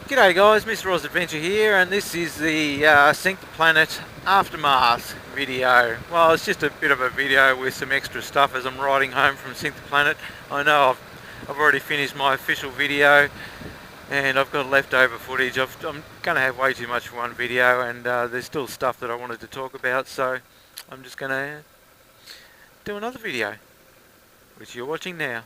G'day guys, Mr. Oz Adventure here, and this is the Sink the Planet Aftermath video. Well, it's just a bit of a video with some extra stuff as I'm riding home from Sink the Planet. I know I've already finished my official video and I've got leftover footage. I'm going to have way too much for one video, and there's still stuff that I wanted to talk about, so I'm just going to do another video, which you're watching now.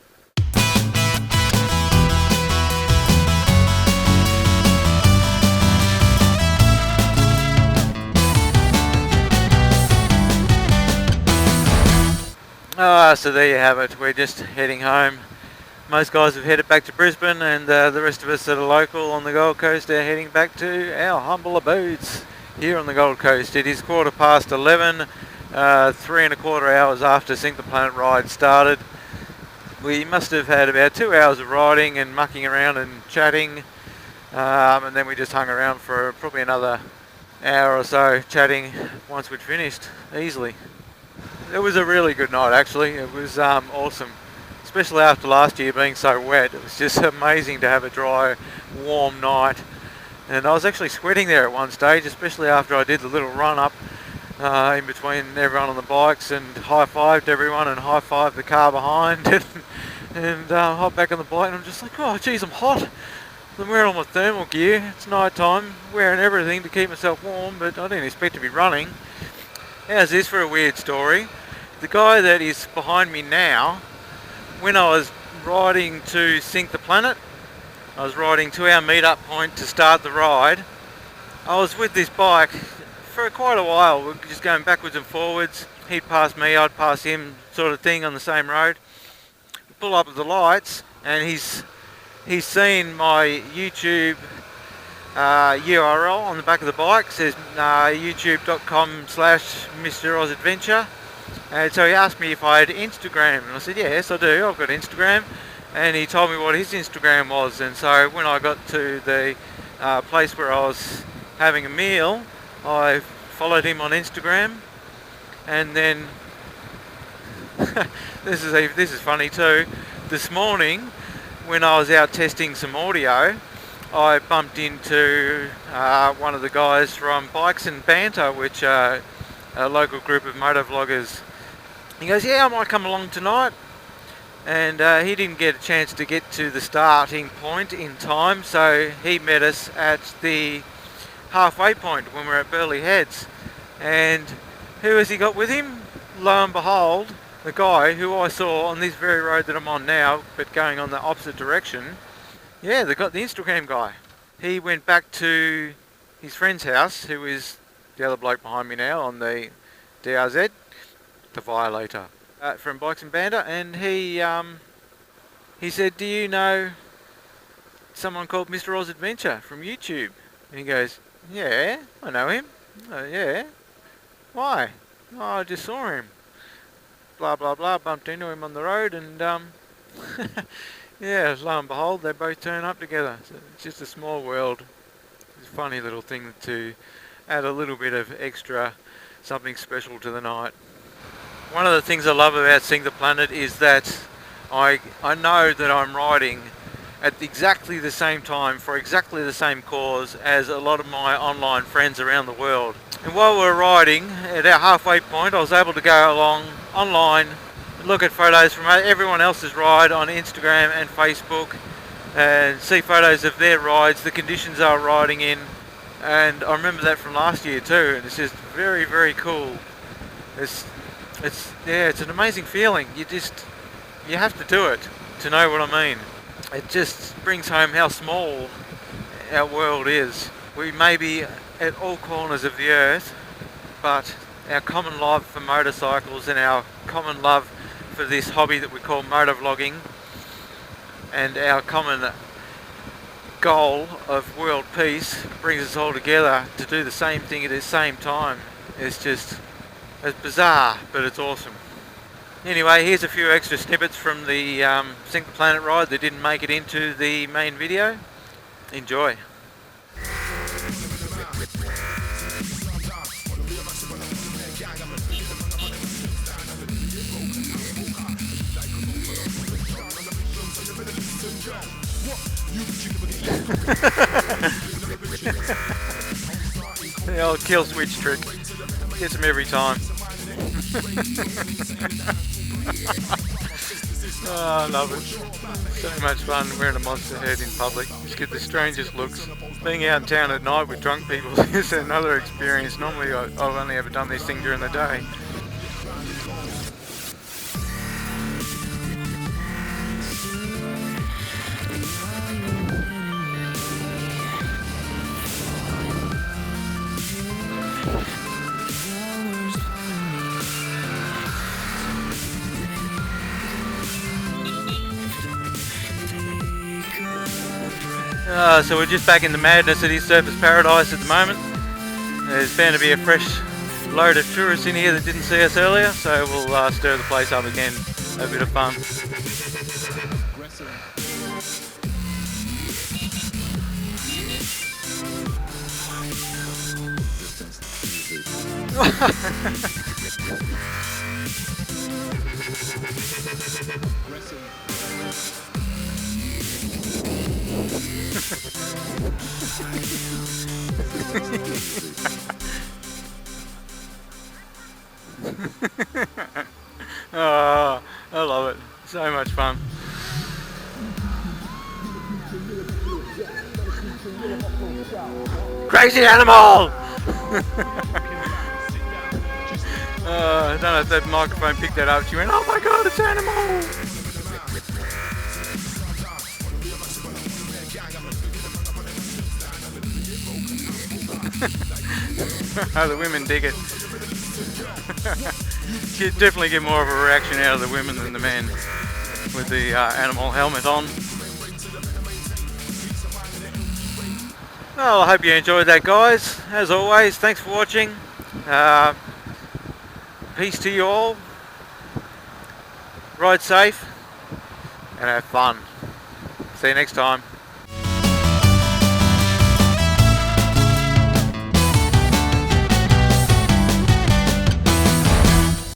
So there you have it. We're just heading home. Most guys have headed back to Brisbane, and the rest of us that are local on the Gold Coast are heading back to our humble abodes here on the Gold Coast. It is 11:15, 3¼ hours after Sink the Planet ride started. We must have had about 2 hours of riding and mucking around and chatting, and then we just hung around for probably another hour or so chatting once we'd finished, easily. It was a really good night, actually. It was awesome, especially after last year being so wet. It was just amazing to have a dry, warm night. And I was actually sweating there at one stage, especially after I did the little run up in between everyone on the bikes and high-fived everyone and high-fived the car behind and hopped back on the bike, and I'm just like, oh geez, I'm hot. I'm wearing all my thermal gear. It's night time, wearing everything to keep myself warm, but I didn't expect to be running. How's this for a weird story? The guy that is behind me now, when I was riding to Sink the Planet, I was riding to our meet-up point to start the ride. I was with this bike for quite a while. We're just going backwards and forwards. He'd pass me, I'd pass him, sort of thing, on the same road. We pull up at the lights, and he's seen my YouTube URL on the back of the bike. It says youtube.com/Mr. Oz Adventure. And so he asked me if I had Instagram, and I said yes I do, I've got Instagram. And he told me what his Instagram was, and so when I got to the place where I was having a meal, I followed him on Instagram. And then this is funny too. This morning when I was out testing some audio, I bumped into one of the guys from Bikes and Banter, which are a local group of motor vloggers. He goes, yeah, I might come along tonight. And he didn't get a chance to get to the starting point in time, so he met us at the halfway point when we're at Burleigh Heads. And who has he got with him? Lo and behold, the guy who I saw on this very road that I'm on now, but going on the opposite direction. Yeah, they got the Instagram guy. He went back to his friend's house, who is the other bloke behind me now on the DRZ, the Violator, from Bikes and Banter, and he said, do you know someone called Mr. Oz Adventure from YouTube? And he goes, yeah, I know him. Oh, yeah. Why? Oh, I just saw him. Blah, blah, blah, bumped into him on the road, and yeah, lo and behold, they both turn up together. So it's just a small world. It's a funny little thing to add a little bit of extra something special to the night. One of the things I love about Sink the Planet is that I know that I'm riding at exactly the same time for exactly the same cause as a lot of my online friends around the world. And while we're riding at our halfway point, I was able to go along online, look at photos from everyone else's ride on Instagram and Facebook, and see photos of their rides, the conditions they were riding in. And I remember that from last year too, and it's just very, very cool. It's an amazing feeling. You have to do it to know what I mean. It just brings home how small our world is. We may be at all corners of the earth, but our common love for motorcycles and our common love for this hobby that we call motor vlogging, and our common goal of world peace brings us all together to do the same thing at the same time. It's bizarre, but it's awesome. Anyway, here's a few extra snippets from the Sink the Planet ride that didn't make it into the main video. Enjoy. The old kill switch trick. Gets them every time. Oh, I love it. So much fun wearing a monster head in public. Just get the strangest looks. Being out in town at night with drunk people is another experience. Normally I've only ever done this thing during the day. So we're just back in the madness at his surface paradise at the moment. There's bound to be a fresh load of tourists in here that didn't see us earlier, so we'll stir the place up again. Have a bit of fun. Oh, I love it. So much fun. Crazy animal! I don't know if that microphone picked that up. She went, oh my god, it's animal! Oh, the women dig it. You definitely get more of a reaction out of the women than the men with the animal helmet on. Well, I hope you enjoyed that, guys. As always, thanks for watching. Peace to you all. Ride safe and have fun. See you next time.